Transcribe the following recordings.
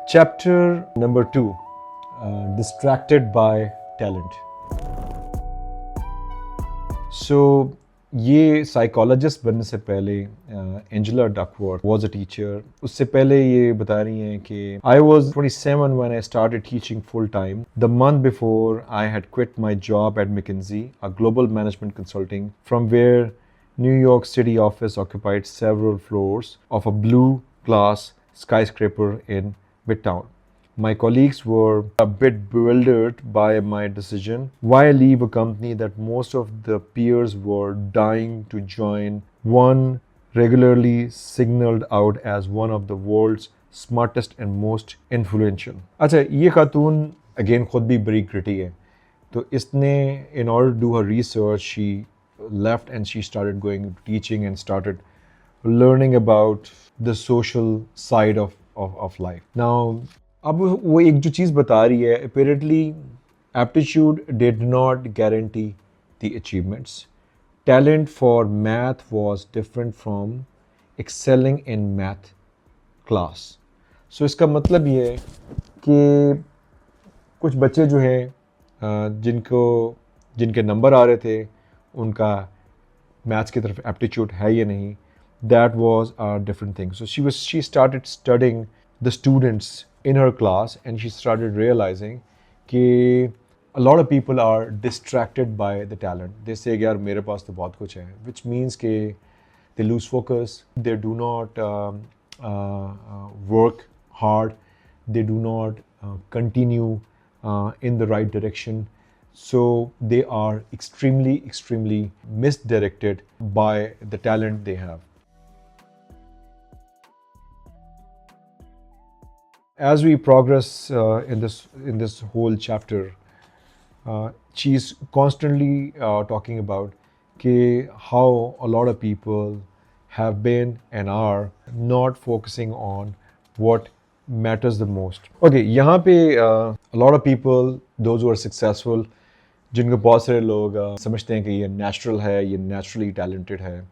Chapter number 2, Distracted by Talent. So, ये psychologist बनने से पहले Angela Duckworth was a teacher. उससे पहले ये बता रही हैं कि I was 27 when I started teaching full time. The month before, I had quit my job at McKinsey, a global management consulting, from where New York City office occupied several floors of a blue glass skyscraper in Midtown. My colleagues were a bit bewildered by my decision. Why leave a company that most of the peers were dying to join, one regularly signaled out as one of the world's smartest and most influential? अच्छा, ये खातून again खुद भी बड़ी gritty है. तो इसने in order to do her research, she left and she started going to teaching and started learning about the social side of life. Now, अब वो एक जो चीज़ बता रही है, apparently aptitude did not guarantee the achievements. Talent for math was different from excelling in math class. So इसका मतलब ये है कि कुछ बच्चे जो हैं जिनके नंबर आ रहे थे, उनका मैथ्स की तरफ एप्टीट्यूड है या नहीं, that was a different thing. So she started studying the students in her class and she started realizing कि a lot of people are distracted by the talent. They say यार मेरे पास तो बहुत कुछ है, which means कि they lose focus, they do not work hard, they do not continue in the right direction. So they are extremely misdirected by the talent they have. As we progress in this whole chapter, she's constantly talking about how a lot of people have been and are not focusing on what matters the most. Okay, यहाँ पे a lot of people, those who are successful, जिनको बहुत सारे लोग समझते हैं कि ये natural है, ये naturally talented है.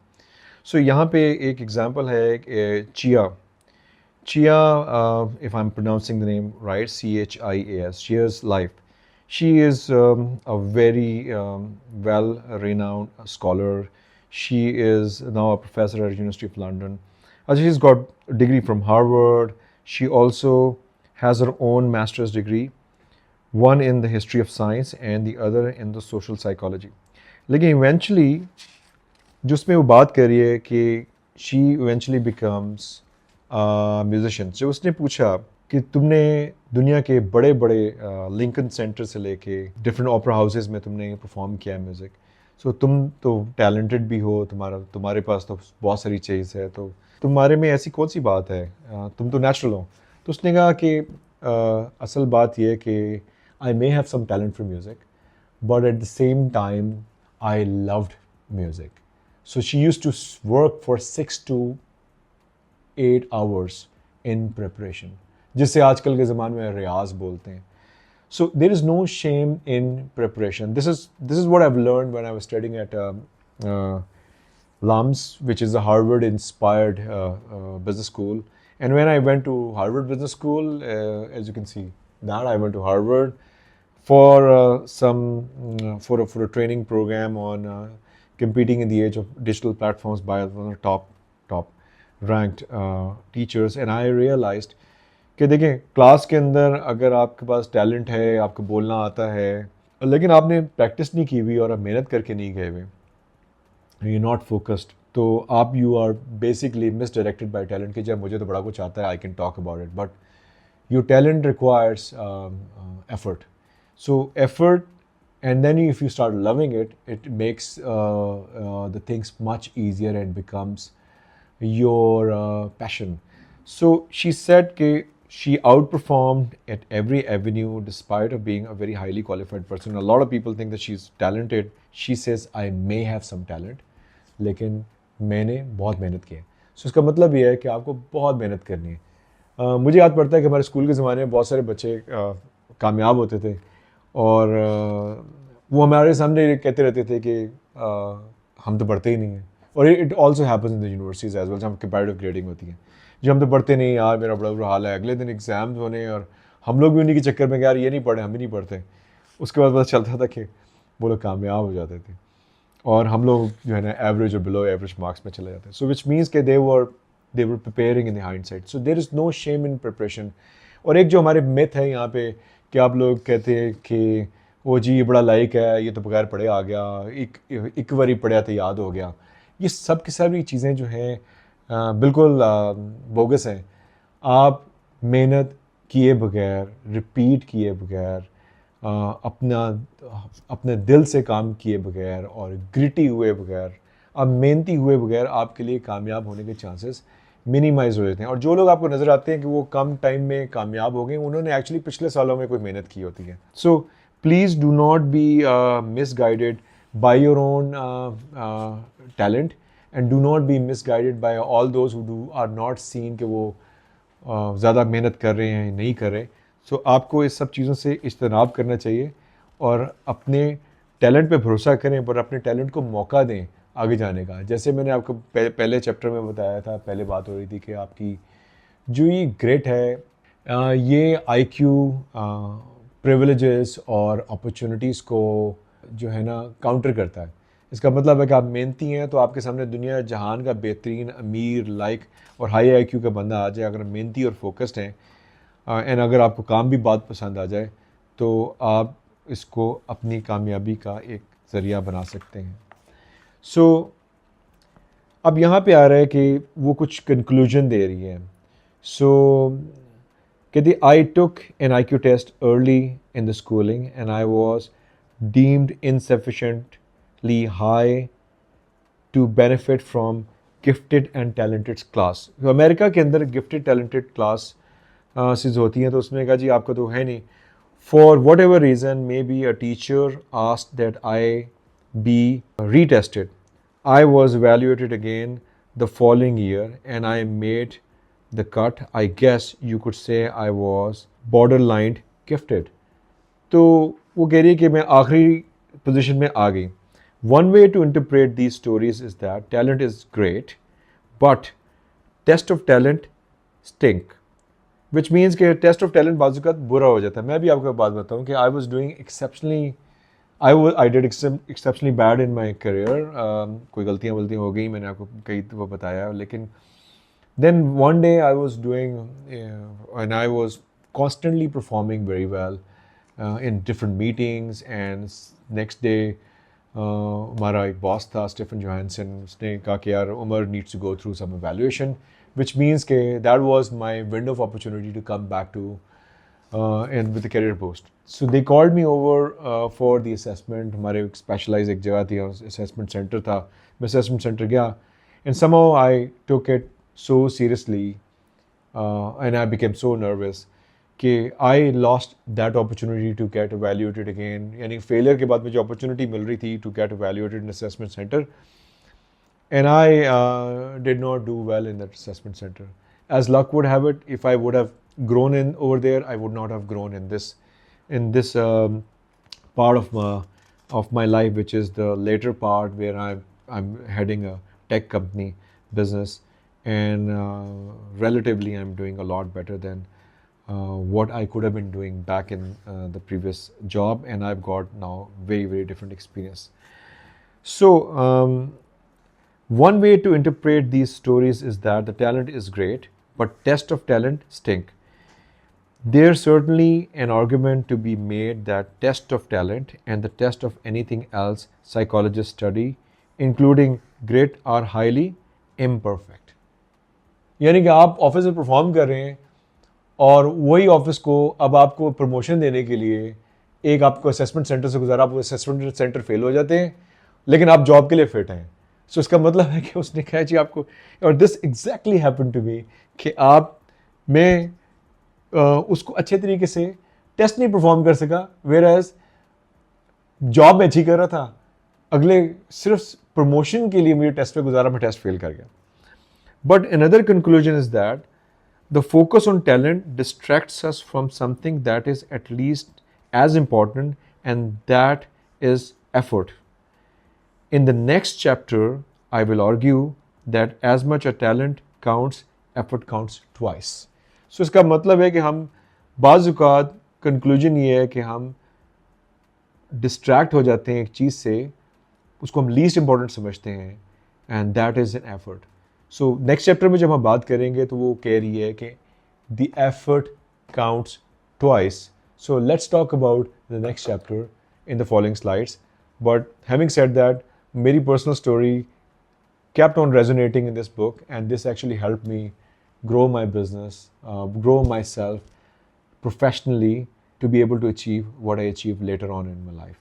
So यहाँ पे एक example है chia. Chia, if I'm pronouncing the name right, Chias, Chia's life. She is a very well-renowned scholar. She is now a professor at University of London. She's got a degree from Harvard. She also has her own master's degree, one in the history of science and the other in the social psychology. लेकिन eventually, जिसमें वो बात कर रही है कि she eventually becomes musician. जब उसने पूछा कि तुमने दुनिया के बड़े बड़े लिंकन सेंटर से लेके डिफरेंट ओपेरा हाउसेस में तुमने परफॉर्म किया है म्यूज़िक, सो तुम तो टैलेंटेड भी हो, तुम्हारे पास तो बहुत सारी चीज़ है, तो तुम्हारे में ऐसी कौन सी बात है, तुम तो नेचुरल हो. तो उसने कहा कि असल बात यह है कि I may have some talent for music, but at the same time I loved music. So she used to work for 6 to 8 hours in preparation, जिससे आजकल के ज़माने में रियाज बोलते हैं. So there is no shame in preparation. This is what I've learned when I was studying at LUMS, which is a Harvard-inspired business school. And when I went to Harvard Business School, as you can see, that I went to Harvard for for a training program on competing in the age of digital platforms by one of the top ranked teachers. And I realized कि देखें, class के अंदर अगर आपके पास talent है, आपको बोलना आता है, लेकिन आपने प्रैक्टिस नहीं की हुई और आप मेहनत करके नहीं गए हुए, यू नॉट फोकस्ड, तो आप you are basically misdirected by talent कि जब मुझे तो बड़ा कुछ आता है, I can talk about it, but your talent requires effort. So effort, and then if you start loving it, it makes the things much easier and becomes your passion. So she said that she outperformed at every avenue despite of being a very highly qualified person. A lot of people think that she's talented. She says, I may have some talent, लेकिन मैंने बहुत मेहनत की है. So इसका मतलब ये है कि आपको बहुत मेहनत करनी है. मुझे याद पड़ता है कि हमारे स्कूल के ज़माने में बहुत सारे बच्चे कामयाब होते थे और वो हमारे सामने कहते रहते थे कि हम तो पढ़ते ही नहीं हैं. और it also happens in the universities as well, जहाँ कंपैरेटिव ग्रेडिंग होती है. जो हम तो पढ़ते नहीं यार, मेरा बड़ा बुरा हाल है, अगले दिन एग्ज़ाम होने और हम लोग भी उन्हीं के चक्कर में यार ये नहीं पढ़े, हम भी नहीं पढ़ते। उसके बाद पता चलता था कि वो लोग कामयाब हो जाते थे और हम लोग जो है ना एवरेज और बिलो एवरेज मार्क्स में चले जाते हैं। सो विच मीन्स के they were preparing in the hindsight, so there is no shame in preparation. और एक जो हमारे मिथ है यहाँ पे कि आप लोग कहते हैं कि ओ जी ये बड़ा लाइक है, ये तो बगैर पढ़े आ गया, एक बारी पढ़ा तो याद हो गया। ये सब की सारी चीज़ें जो हैं बिल्कुल बोगस हैं। आप मेहनत किए बगैर, रिपीट किए बगैर, अपना अपने दिल से काम किए बगैर और ग्रिटी हुए बगैर, आप मेहनती हुए बगैर आपके लिए कामयाब होने के चांसेस मिनिमाइज हो जाते हैं। और जो लोग आपको नज़र आते हैं कि वो कम टाइम में कामयाब हो गए, उन्होंने एक्चुअली पिछले सालों में कोई मेहनत की होती है। So please do not be misguided by your own talent and do not be misguided by all those who do are not seen कि वो ज़्यादा मेहनत कर रहे हैं नहीं कर रहे। सो आपको इस सब चीज़ों से इज्तनाब करना चाहिए और अपने टैलेंट पे भरोसा करें, पर अपने टैलेंट को मौका दें आगे जाने का। जैसे मैंने आपको पहले चैप्टर में बताया था, पहले बात हो रही थी कि आपकी जो ये ग्रेट है, ये आईक्यू, प्रिविलेजेस और अपॉर्चुनिटीज़ को जो है ना काउंटर करता है। इसका मतलब है कि आप मेहनती हैं तो आपके सामने दुनिया जहान का बेहतरीन अमीर लाइक और हाई आईक्यू का बंदा आ जाए, अगर मेहनती और फोकस्ड हैं एंड अगर आपको काम भी बात पसंद आ जाए तो आप इसको अपनी कामयाबी का एक ज़रिया बना सकते हैं। सो अब यहाँ पे आ रहा है कि वो कुछ कंक्लूजन दे रही है। सो कहती I took an I Q test early in the schooling and I was deemed insufficiently high to benefit from gifted and talented class. तो अमेरिका के अंदर गिफ्टेड टैलेंटेड क्लास होती हैं, तो उसमें कहा जी आपका तो है नहीं। For what ever reason may be a teacher asked that I be retested. I was evaluated again the following year and I made the cut. I guess you could say I was borderline gifted. तो वो कह रही है कि मैं आखिरी position में आ गई। One way to interpret these stories is that talent is great, but test of talent stink. Which means कि test of talent बाजू का बुरा हो जाता है। मैं भी आपको बात बताऊँ कि I was doing exceptionally I did exceptionally bad in my career. कोई गलतियाँ हो गई, मैंने आपको कई दफ़ा बताया, लेकिन then one day I was doing and I was constantly performing very well in different meetings and next day हमारा एक बॉस था स्टीफन जोहानसन, उसने कहा कि यार Umar needs to go through some evaluation, which means कि that was my window of opportunity to come back to and with the career boost. So they called me over for the assessment. हमारे specialise एक जगह थी, assessment center था, मैं assessment center गया and somehow I took it so seriously and I became so nervous कि I lost that opportunity to get evaluated again. यानी failure के बाद मुझे opportunity मिल रही थी to get evaluated in assessment center and I did not do well in that assessment center. As luck would have it, if I would have grown in over there, I would not have grown in this part of my life, which is the later part where I'm heading a tech company business, and relatively I'm doing a lot better than what I could have been doing back in the previous job, and I've got now very different experience. So one way to interpret these stories is that the talent is great, but test of talent stink. There's certainly an argument to be made that test of talent and the test of anything else psychologists study, including grit, are highly imperfect. यानी कि आप office में perform कर रहे हैं और वही office को अब आपको प्रमोशन देने के लिए एक आपको असेसमेंट सेंटर से गुजारा, आप असेसमेंट सेंटर फेल हो जाते हैं लेकिन आप जॉब के लिए फिट हैं। सो इसका मतलब है कि उसने कहा जी आपको, और this exactly happen to me कि मैं उसको अच्छे तरीके से टेस्ट नहीं परफॉर्म कर सका, वेयर एज जॉब में अच्छी कर रहा था, अगले सिर्फ प्रमोशन के लिए मुझे टेस्ट पे गुजारा, मैं टेस्ट फेल कर गया। But another conclusion is that the focus on talent distracts us from something that is at least as important and that is effort. In the next chapter, I will argue that as much a talent counts effort counts twice. So इसका मतलब है कि हम बाज़ औक़ात conclusion ये है कि हम डिस्ट्रैक्ट हो जाते हैं एक चीज़ से, उसको हम लीस्ट इंपॉर्टेंट समझते हैं, and that is an effort. So next chapter में जब हम बात करेंगे तो वो कह रही है कि the effort counts twice. So let's talk about the next chapter in the following slides. But having said that, मेरी personal story kept on resonating in this book, and this actually helped me grow my business, grow myself professionally to be able to achieve what I achieved later on in my life.